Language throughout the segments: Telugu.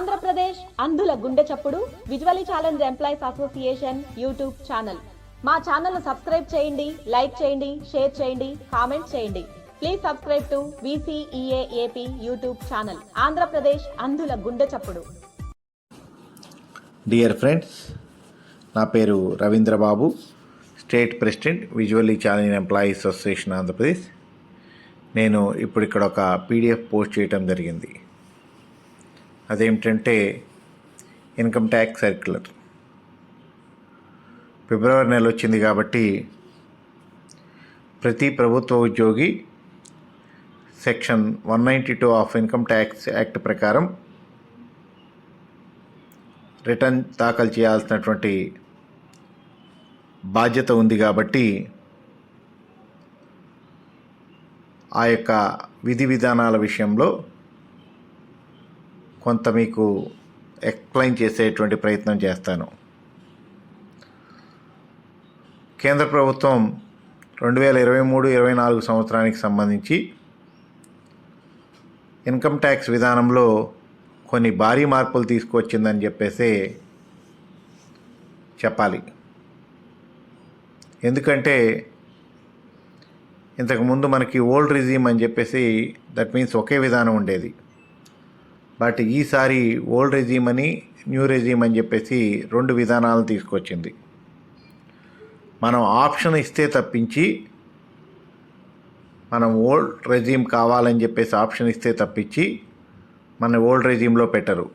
ఆంధ్రప్రదేశ్ అంధుల గుండె చప్పుడు visually challenge employees association YouTube channel. మా ఛానల్ను సబ్స్క్రైబ్ చేయండి, లైక్ చేయండి, షేర్ చేయండి, కామెంట్ చేయండి. Please subscribe to VCEA-AP YouTube channel. Andhra Pradesh అంధుల గుండె చప్పుడు. డియర్ ఫ్రెండ్స్, నా పేరు Ravindra Babu, state president visually challenge employees association Andhra Pradesh. నేను ఇప్పుడు ఇక్కడ ఒక PDF పోస్ట్ చేయటం జరిగింది. అదేమిటంటే ఇన్కమ్ ట్యాక్స్ సర్క్యులర్. ఫిబ్రవరి నెల వచ్చింది కాబట్టి ప్రతి ప్రభుత్వ ఉద్యోగి section 192 of income tax act ప్రకారం రిటర్న్ దాఖలు చేయాల్సినటువంటి బాధ్యత ఉంది కాబట్టి ఆ యొక్క విధి విధానాల విషయంలో కొంత మీకు ఎక్స్ప్లెయిన్ చేసేటువంటి ప్రయత్నం చేస్తాను. కేంద్ర ప్రభుత్వం 2023-24 సంవత్సరానికి సంబంధించి ఇన్కమ్ ట్యాక్స్ విధానంలో కొన్ని భారీ మార్పులు తీసుకువచ్చిందని చెప్పేసి చెప్పాలి. ఎందుకంటే ఇంతకుముందు మనకి ఓల్డ్ రిజీమ్ అని చెప్పేసి, దట్ మీన్స్ ఒకే విధానం ఉండేది. బట్ ఈసారి ఓల్డ్ రెజీమ్ అని, న్యూ రెజీమ్ అని చెప్పేసి 2 విధానాలను తీసుకొచ్చింది. మనం ఆప్షన్ ఇస్తే తప్పించి, మనం ఓల్డ్ రెజీమ్ కావాలని చెప్పేసి ఆప్షన్ ఇస్తే తప్పించి మన ఓల్డ్ రెజీమ్లో పెట్టరు.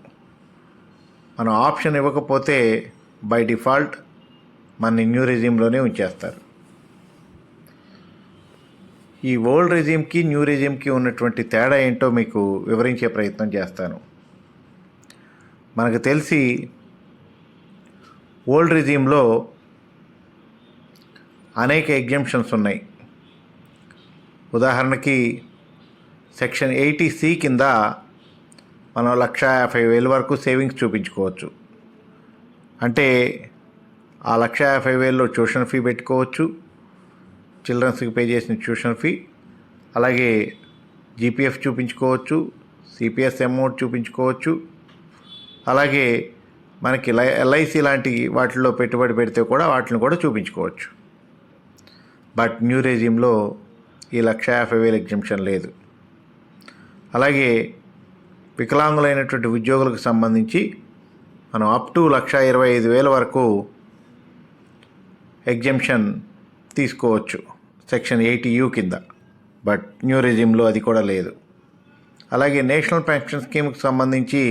మనం ఆప్షన్ ఇవ్వకపోతే బై డిఫాల్ట్ మన న్యూ రెజీమ్లోనే ఉంచేస్తారు. ఈ ఓల్డ్ రెజీమ్కి, న్యూ రెజీమ్కి ఉన్నటువంటి తేడా ఏంటో మీకు వివరించే ప్రయత్నం చేస్తాను. మనకు తెలిసి ఓల్డ్ రెజీమ్లో అనేక ఎగ్జంప్షన్స్ ఉన్నాయి. ఉదాహరణకి సెక్షన్ 80C కింద మనం 1,50,000 వరకు సేవింగ్స్ చూపించుకోవచ్చు. అంటే ఆ 1,50,000లో ట్యూషన్ ఫీ పెట్టుకోవచ్చు, చిల్డ్రన్స్కి పే చేసిన ట్యూషన్ ఫీ, అలాగే GPF చూపించుకోవచ్చు, CPS అమౌంట్ చూపించుకోవచ్చు, అలాగే మనకి LIC లాంటి వాటిల్లో పెట్టుబడి పెడితే కూడా వాటిని కూడా చూపించుకోవచ్చు. బట్ న్యూ రెజీమ్లో ఈ 1,50,000 ఎగ్జంప్షన్ లేదు. అలాగే వికలాంగులైనటువంటి ఉద్యోగులకు సంబంధించి మనం అప్ టు 1,25,000 వరకు ఎగ్జంప్షన్ తీసుకోవచ్చు సెక్షన్ 80U కింద. బట్ న్యూ రెజీమ్లో అది కూడా లేదు. అలాగే నేషనల్ పెన్షన్ స్కీమ్కి సంబంధించి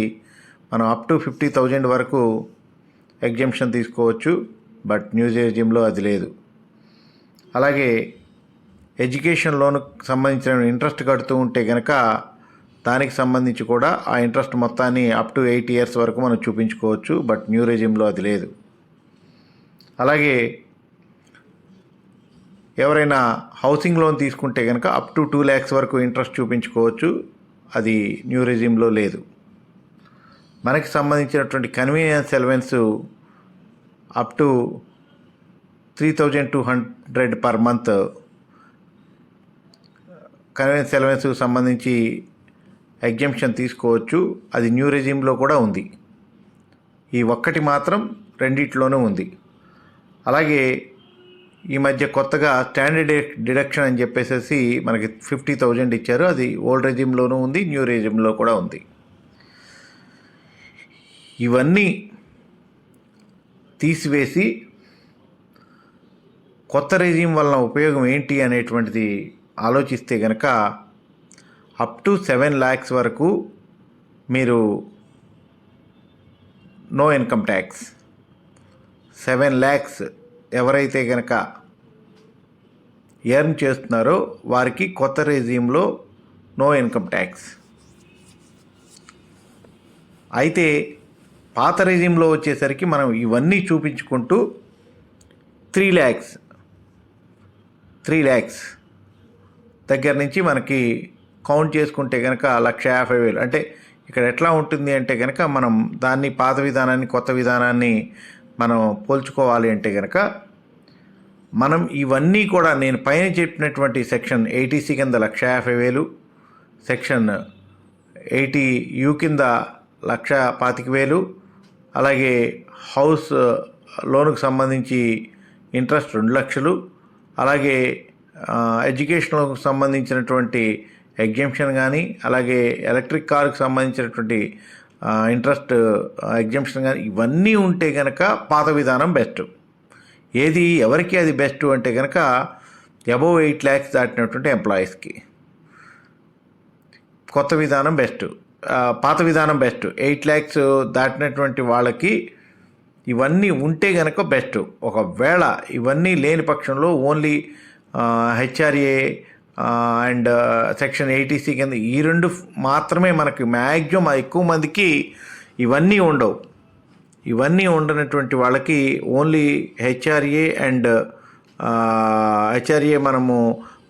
మనం అప్ టు 50,000 వరకు ఎగ్జంప్షన్ తీసుకోవచ్చు. బట్ న్యూ రెజీమ్లో అది లేదు. అలాగే ఎడ్యుకేషన్ లోన్కి సంబంధించిన ఇంట్రెస్ట్ కడుతూ ఉంటే కనుక దానికి సంబంధించి కూడా ఆ ఇంట్రెస్ట్ మొత్తాన్ని అప్ టు 8 years వరకు మనం చూపించుకోవచ్చు. బట్ న్యూ రెజీమ్లో అది లేదు. అలాగే ఎవరైనా హౌసింగ్ లోన్ తీసుకుంటే కనుక అప్ టు 2 lakhs వరకు ఇంట్రెస్ట్ చూపించుకోవచ్చు. అది న్యూ రెజీమ్లో లేదు. మనకి సంబంధించినటువంటి convenience allowance up to 3,200 per month convenience అలవెన్స్కి సంబంధించి ఎగ్జంప్షన్ తీసుకోవచ్చు. అది న్యూ రెజీమ్లో కూడా ఉంది. ఈ ఒక్కటి మాత్రం రెండిట్లోనూ ఉంది. అలాగే ఈ మధ్య కొత్తగా స్టాండర్డ్ డిడక్షన్ అని చెప్పేసి మనకి 50,000 ఇచ్చారు. అది ఓల్డ్ రెజీమ్లోనూ ఉంది, న్యూ రెజీమ్లో కూడా ఉంది. ఇవన్నీ తీసివేసి కొత్త రెజీమ్ వలన ఉపయోగం ఏంటి అనేటువంటిది ఆలోచిస్తే కనుక అప్ టు 7 lakhs వరకు మీరు నో ఇన్కమ్ ట్యాక్స్. 7 lakhs ఎవరైతే కనుక ఎర్న్ చేస్తున్నారో వారికి కొత్త రెజీమ్లో నో ఇన్కమ్ ట్యాక్స్. అయితే పాత రెజీమ్లో వచ్చేసరికి మనం ఇవన్నీ చూపించుకుంటూ 3 lakhs దగ్గర నుంచి మనకి కౌంట్ చేసుకుంటే కనుక 1,50,000. అంటే ఇక్కడ ఎట్లా ఉంటుంది అంటే కనుక మనం దాన్ని పాత విధానాన్ని, కొత్త విధానాన్ని మనం పోల్చుకోవాలి అంటే కనుక మనం ఇవన్నీ కూడా నేను పైన చెప్పినటువంటి సెక్షన్ 80C కింద 1,50,000, సెక్షన్ 80U కింద 1,25,000, అలాగే హౌస్ లోనుకు సంబంధించి ఇంట్రెస్ట్ 2 లక్షలు, అలాగే ఎడ్యుకేషన్కు సంబంధించినటువంటి ఎగ్జంప్షన్ కానీ, అలాగే ఎలక్ట్రిక్ కార్కి సంబంధించినటువంటి ఇంట్రెస్ట్ ఎగ్జంప్షన్ కానీ ఇవన్నీ ఉంటే కనుక పాత విధానం బెస్ట్. ఏది ఎవరికి అది బెస్ట్ అంటే కనుక అబోవ్ 8 lakhs దాటినటువంటి ఎంప్లాయీస్కి కొత్త విధానం బెస్ట్, పాత విధానం బెస్ట్. 8 lakhs దాటినటువంటి వాళ్ళకి ఇవన్నీ ఉంటే కనుక బెస్ట్. ఒకవేళ ఇవన్నీ లేని పక్షంలో only HRA and section 80C కింద ఈ 2 మాత్రమే మనకి మ్యాక్సిమం ఎక్కువ మందికి ఇవన్నీ ఉండవు. ఇవన్నీ ఉండనటువంటి వాళ్ళకి ఓన్లీ హెచ్ఆర్ఏ అండ్ హెచ్ఆర్ఏ మనము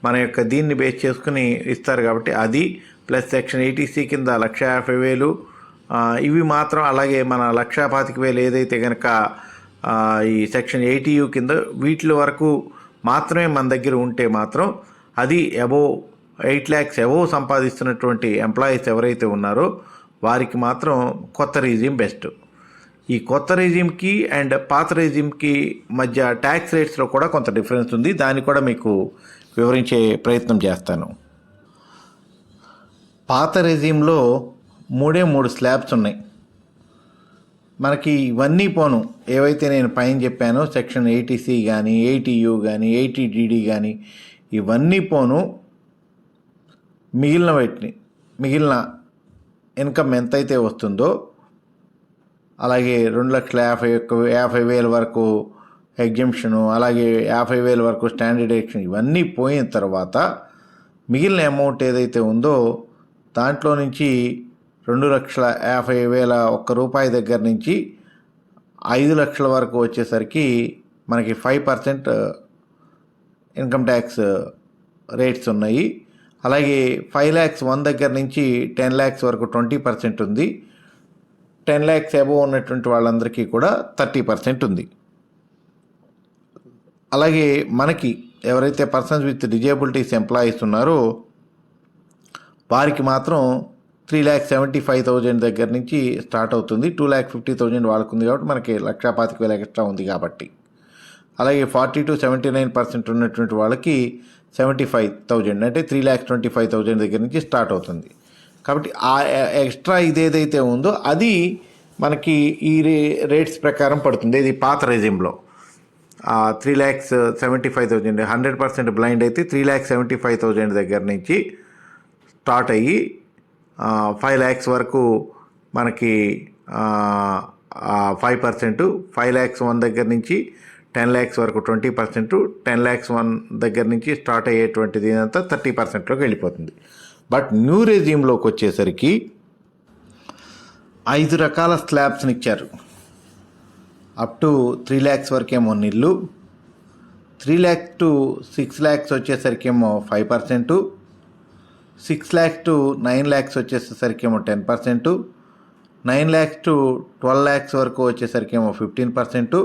మన యొక్క దీన్ని బేస్ చేసుకుని ఇస్తారు కాబట్టి అది ప్లస్ సెక్షన్ 80C కింద 1,50,000 ఇవి మాత్రం, అలాగే మన 1,25,000 ఏదైతే కనుక ఈ సెక్షన్ 80U కింద వీటి వరకు మాత్రమే మన దగ్గర ఉంటే మాత్రం అది అబోవ్ 8 lakhs అబోవ్ సంపాదిస్తున్నటువంటి ఎంప్లాయీస్ ఎవరైతే ఉన్నారో వారికి మాత్రం కొత్త రిజిమ్ బెస్ట్. ఈ కొత్త రెజ్యూమ్కి అండ్ పాత రెజ్యూమ్కి మధ్య ట్యాక్స్ రేట్స్లో కూడా కొంత డిఫరెన్స్ ఉంది. దాన్ని కూడా మీకు వివరించే ప్రయత్నం చేస్తాను. పాత రెజ్యూమ్లో 3 స్లాబ్స్ ఉన్నాయి. మనకి ఇవన్నీ పోను ఏవైతే నేను పైన చెప్పానో సెక్షన్ 80C కానీ 80U కానీ 80DD కానీ ఇవన్నీ పోను మిగిలిన ఇన్కమ్ ఎంతైతే వస్తుందో, అలాగే 2,50,000 వరకు ఎగ్జంప్షను, అలాగే 50,000 వరకు స్టాండర్డ్ ఎక్షన్ ఇవన్నీ పోయిన తర్వాత మిగిలిన అమౌంట్ ఏదైతే ఉందో దాంట్లో నుంచి 2,50,000 రూపాయి దగ్గర నుంచి 5 లక్షల వరకు వచ్చేసరికి మనకి 5% ఇన్కమ్ ట్యాక్స్ రేట్స్ ఉన్నాయి. అలాగే 5 lakhs దగ్గర నుంచి 10 lakhs వరకు 20% ఉంది. 10 lakhs అబోవ్ ఉన్నటువంటి వాళ్ళందరికీ కూడా 30% ఉంది. అలాగే మనకి ఎవరైతే పర్సన్స్ విత్ డిజేబిలిటీస్ ఎంప్లాయీస్ ఉన్నారో వారికి మాత్రం 3,75,000 దగ్గర నుంచి స్టార్ట్ అవుతుంది. 2,50,000 వాళ్ళకు ఉంది కాబట్టి మనకి 1,25,000 ఎక్స్ట్రా ఉంది కాబట్టి. అలాగే 40 to 79% ఉన్నటువంటి వాళ్ళకి 75,000 అంటే 3,25,000 దగ్గర నుంచి స్టార్ట్ అవుతుంది. కాబట్టి ఆ ఎక్స్ట్రా ఇదేదైతే ఉందో అది మనకి ఈ రేట్స్ ప్రకారం పడుతుంది. ఇది పాత రెజ్యూమ్లో 3,75,000 100% బ్లైండ్ అయితే 3,75,000 దగ్గర నుంచి స్టార్ట్ అయ్యి 5 lakhs వరకు మనకి 5%, 5 lakhs దగ్గర నుంచి 10 lakhs వరకు 20%, 10 lakhs దగ్గర నుంచి స్టార్ట్ అయ్యేటువంటిది అంతా 30%లోకి వెళ్ళిపోతుంది. బట్ న్యూ రెజ్యూమ్లోకి వచ్చేసరికి 5 రకాల స్లాబ్స్ని ఇచ్చారు. అప్ టు 3 lakhs వరకేమో నిల్లు, 3 lakhs to 6 lakhs వచ్చేసరికేమో 5%, 6 lakhs to 9 lakhs వచ్చేసరికేమో 10%, 9 lakhs to 12 lakhs వరకు వచ్చేసరికేమో 15%,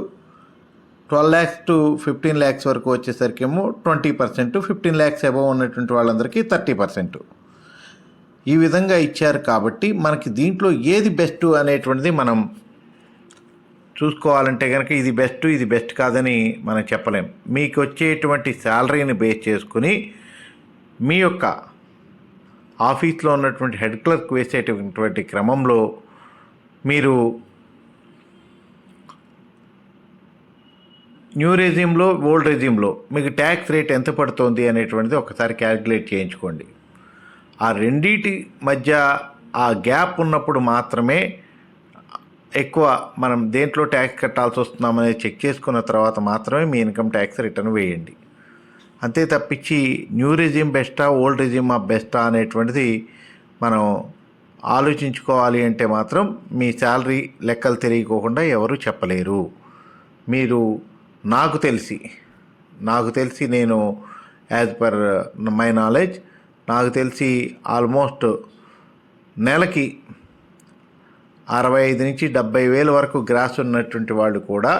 12 lakhs to 15 lakhs వరకు వచ్చేసరికేమో 20%, 15 lakhs అబవ్ ఉన్నటువంటి వాళ్ళందరికీ 30%. ఈ విధంగా ఇచ్చారు కాబట్టి మనకి దీంట్లో ఏది బెస్ట్ అనేటువంటిది మనం చూసుకోవాలంటే కనుక ఇది బెస్ట్ కాదని మనం చెప్పలేం. మీకు వచ్చేటువంటి శాలరీని బేస్ చేసుకుని మీ యొక్క ఆఫీస్లో ఉన్నటువంటి హెడ్ క్లర్క్ వేసేటటువంటి క్రమంలో మీరు న్యూ రెజ్యూమ్లో ఓల్డ్ రెజ్యూమ్లో మీకు ట్యాక్స్ రేట్ ఎంత పడుతుంది అనేటువంటిది ఒకసారి క్యాలిక్యులేట్ చేయించుకోండి. ఆ రెండింటి మధ్య ఆ గ్యాప్ ఉన్నప్పుడు మాత్రమే ఎక్కువ మనం దేంట్లో ట్యాక్స్ కట్టాల్సి వస్తున్నామనేది చెక్ చేసుకున్న తర్వాత మాత్రమే మీ ఇన్కమ్ ట్యాక్స్ రిటర్న్ వేయండి. అంతే తప్పించి న్యూ రెజ్యూమ్ బెస్టా ఓల్డ్ రెజ్యూమ్ బెస్టా అనేటువంటిది మనం ఆలోచించుకోవాలి అంటే మాత్రం మీ శాలరీ లెక్కలు తెలియకోకుండా ఎవరు చెప్పలేరు. మీరు నాకు తెలిసి నేను యాజ్ పర్ మై నాలెడ్జ్ నాకు తెలిసి ఆల్మోస్ట్ నెలకి 65 నుంచి 70,000 వరకు గ్రాస్ ఉన్నటువంటి వాళ్ళు కూడా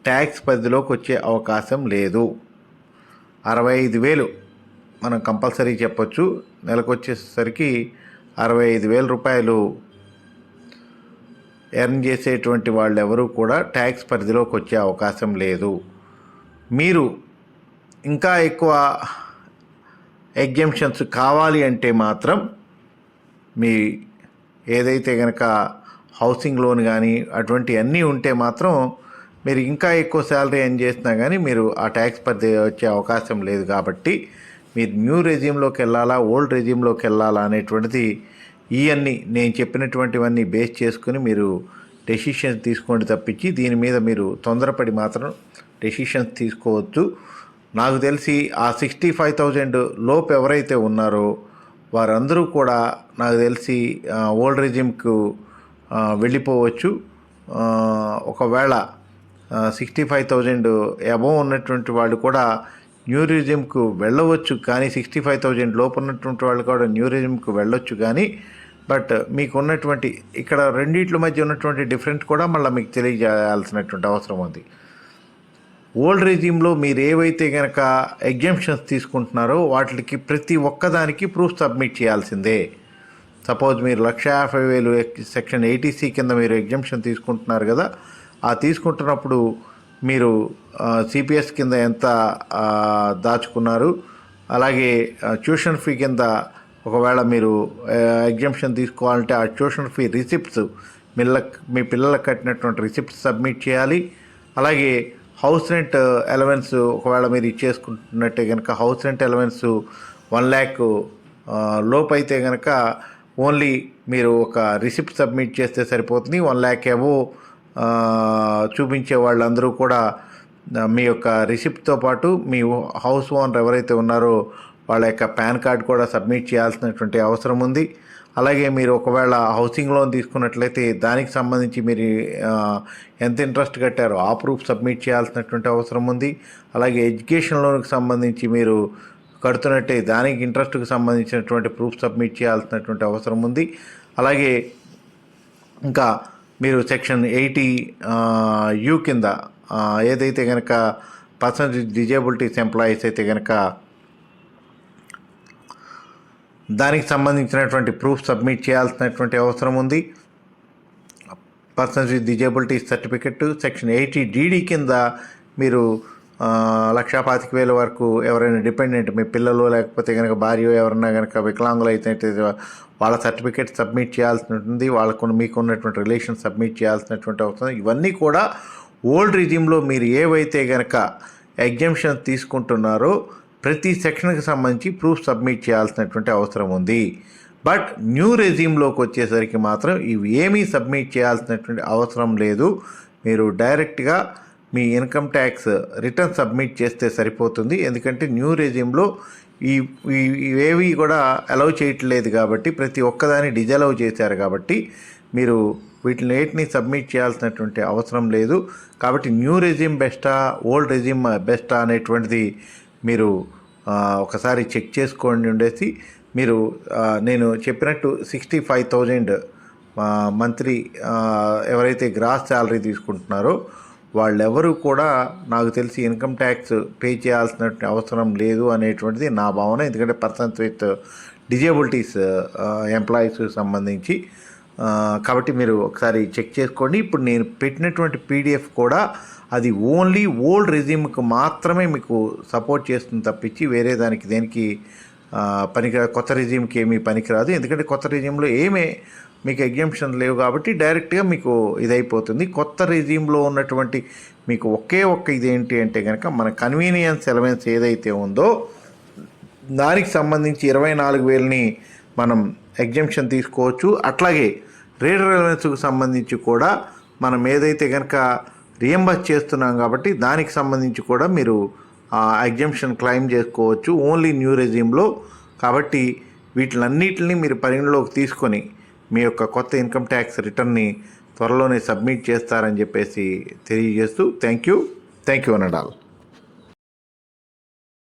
ట్యాక్స్ పరిధిలోకి వచ్చే అవకాశం లేదు. 65,000 మనం కంపల్సరీ చెప్పొచ్చు. నెలకు వచ్చేసరికి 65,000 రూపాయలు ఎర్న్ చేసేటువంటి వాళ్ళు ఎవరూ కూడా ట్యాక్స్ పరిధిలోకి వచ్చే అవకాశం లేదు. మీరు ఇంకా ఎక్కువ ఎగ్జెంప్షన్స్ కావాలి అంటే మాత్రం మీ ఏదైతే కనుక హౌసింగ్ లోన్ కానీ అటువంటి అన్నీ ఉంటే మాత్రం మీరు ఇంకా ఎక్కువ శాలరీ ఎర్న్ చేసినా కానీ మీరు ఆ ట్యాక్స్ పరిధి వచ్చే అవకాశం లేదు. కాబట్టి మీరు న్యూ రెజ్యూమ్లోకి వెళ్ళాలా, ఓల్డ్ రెజ్యూమ్లోకి వెళ్ళాలా అనేటువంటిది ఇవన్నీ నేను చెప్పినటువంటివన్నీ బేస్ చేసుకుని మీరు డెసిషన్స్ తీసుకోండి తప్పించి దీని మీద మీరు తొందరపడి మాత్రం డెసిషన్స్ తీసుకోవద్దు. నాకు తెలిసి ఆ 65,000 లోపు ఎవరైతే ఉన్నారో వారందరూ కూడా నాకు తెలిసి ఓల్డ్ రెజ్యూమ్కు వెళ్ళిపోవచ్చు. ఒకవేళ 65,000 అబవ్ ఉన్నటువంటి వాళ్ళు కూడా న్యూ రెజ్యూమ్కు వెళ్ళవచ్చు, కానీ 65,000 లోపు ఉన్నటువంటి వాళ్ళు కూడా న్యూ రెజ్యూమ్కు వెళ్ళొచ్చు. కానీ బట్ మీకు ఉన్నటువంటి ఇక్కడ రెండిట్ల మధ్య ఉన్నటువంటి డిఫరెన్స్ కూడా మళ్ళీ మీకు తెలియజేయాల్సినటువంటి అవసరం ఉంది. ఓల్డ్ రెజ్యూమ్లో మీరు ఏవైతే కనుక ఎగ్జామ్షన్స్ తీసుకుంటున్నారో వాటికి ప్రతి ఒక్కదానికి ప్రూఫ్ సబ్మిట్ చేయాల్సిందే. సపోజ్ మీరు 150,000 సెక్షన్ 80C కింద మీరు ఎగ్జామ్షన్ తీసుకుంటున్నారు కదా, ఆ తీసుకుంటున్నప్పుడు మీరు సిపిఎస్ కింద ఎంత దాచుకున్నారు, అలాగే ట్యూషన్ ఫీ కింద ఒకవేళ మీరు ఎగ్జామ్షన్ తీసుకోవాలంటే ఆ ట్యూషన్ ఫీ రిసిప్ట్స్ మీ పిల్లలకు కట్టినటువంటి రిసిప్ట్స్ సబ్మిట్ చేయాలి. అలాగే హౌస్ రెంట్ అలవెన్స్ ఒకవేళ మీరు ఇచ్చేసుకుంటున్నట్టే కనుక హౌస్ రెంట్ అలవెన్స్ 1 lakh లోపు అయితే కనుక ఓన్లీ మీరు ఒక రిసిప్ట్ సబ్మిట్ చేస్తే సరిపోతుంది. 1 lakh అబోవ్ చూపించే వాళ్ళందరూ కూడా మీ యొక్క రిసిప్ట్తో పాటు మీ హౌస్ ఓనర్ ఎవరైతే ఉన్నారో వాళ్ళ యొక్క పాన్ కార్డ్ కూడా సబ్మిట్ చేయాల్సినటువంటి అవసరం ఉంది. అలాగే మీరు ఒకవేళ హౌసింగ్ లోన్ తీసుకున్నట్లయితే దానికి సంబంధించి మీరు ఎంత ఇంట్రెస్ట్ కట్టారో ఆ ప్రూఫ్ సబ్మిట్ చేయాల్సినటువంటి అవసరం ఉంది. అలాగే ఎడ్యుకేషన్ లోన్కి సంబంధించి మీరు కడుతున్నట్టే దానికి ఇంట్రెస్ట్కి సంబంధించినటువంటి ప్రూఫ్ సబ్మిట్ చేయాల్సినటువంటి అవసరం ఉంది. అలాగే ఇంకా మీరు సెక్షన్ 80U కింద ఏదైతే కనుక పర్సన్ విత్ డిజేబిలిటీస్ ఎంప్లాయీస్ అయితే కనుక దానికి సంబంధించినటువంటి ప్రూఫ్ సబ్మిట్ చేయాల్సినటువంటి అవసరం ఉంది. Persons with disabilities certificate section 80DD కింద మీరు 1,25,000 వరకు ఎవరైనా డిపెండెంట్ మీ పిల్లలు లేకపోతే కనుక భార్య ఎవరైనా కనుక వికలాంగులు అయితే వాళ్ళ సర్టిఫికేట్ సబ్మిట్ చేయాల్సి ఉంటుంది. మీకు ఉన్నటువంటి రిలేషన్ సబ్మిట్ చేయాల్సినటువంటి అవసరం. ఇవన్నీ కూడా ఓల్డ్ రెజ్యూమ్లో మీరు ఏవైతే కనుక ఎగ్జామ్షన్స్ తీసుకుంటున్నారో ప్రతి సెక్షన్కి సంబంధించి ప్రూఫ్ సబ్మిట్ చేయాల్సినటువంటి అవసరం ఉంది. బట్ న్యూ రెజ్యూమ్లోకి వచ్చేసరికి మాత్రం ఇవి ఏమీ సబ్మిట్ చేయాల్సినటువంటి అవసరం లేదు. మీరు డైరెక్ట్గా మీ ఇన్కమ్ ట్యాక్స్ రిటర్న్ సబ్మిట్ చేస్తే సరిపోతుంది. ఎందుకంటే న్యూ రెజ్యూమ్లో ఇవేవి కూడా అలౌ చేయట్లేదు కాబట్టి ప్రతి ఒక్కదాన్ని డిజలౌ చేశారు కాబట్టి మీరు వీటిని ఏటిని సబ్మిట్ చేయాల్సినటువంటి అవసరం లేదు. కాబట్టి న్యూ రెజ్యూమ్ బెస్టా ఓల్డ్ రెజ్యూమ్ బెస్టా అనేటువంటిది మీరు ఒకసారి చెక్ చేసుకోండి ఉండేసి మీరు నేను చెప్పినట్టు 65,000 మంత్లీ ఎవరైతే గ్రాస్ శాలరీ తీసుకుంటున్నారో వాళ్ళెవరూ కూడా నాకు తెలిసి ఇన్కమ్ ట్యాక్స్ పే చేయాల్సిన అవసరం లేదు అనేటువంటిది నా భావన. ఎందుకంటే పర్సన్స్ విత్ డిజేబిలిటీస్ ఎంప్లాయీస్ సంబంధించి కాబట్టి మీరు ఒకసారి చెక్ చేసుకోండి. ఇప్పుడు నేను పెట్టినటువంటి PDF కూడా అది ఓన్లీ ఓల్డ్ రెజ్యూమ్కి మాత్రమే మీకు సపోర్ట్ చేస్తుంది తప్పించి వేరే దానికి దేనికి పనికిరాదు. కొత్త రెజ్యూమ్కి ఏమీ పనికిరాదు. ఎందుకంటే కొత్త రెజ్యూమ్లో ఏమీ మీకు ఎగ్జామ్షన్ లేవు కాబట్టి డైరెక్ట్గా మీకు ఇదైపోతుంది. కొత్త రెజ్యూమ్లో ఉన్నటువంటి మీకు ఒక్క ఇదేంటి అంటే కనుక మన కన్వీనియన్స్ ఎలవెన్స్ ఏదైతే ఉందో దానికి సంబంధించి 24,000ని మనం ఎగ్జామ్షన్ తీసుకోవచ్చు. అట్లాగే రీడర్ ఎలవెన్స్కి సంబంధించి కూడా మనం ఏదైతే కనుక రియంబర్స్ చేస్తున్నాం కాబట్టి దానికి సంబంధించి కూడా మీరు ఎగ్జామ్షన్ క్లెయిమ్ చేసుకోవచ్చు ఓన్లీ న్యూ రెజ్యూమ్లో. కాబట్టి వీటిలన్నిటిని మీరు పరిగణలోకి తీసుకొని మీ యొక్క కొత్త ఇన్కమ్ ట్యాక్స్ రిటర్న్ని త్వరలోనే సబ్మిట్ చేస్తారని చెప్పేసి తెలియజేస్తూ థ్యాంక్ యూ అనడాల్.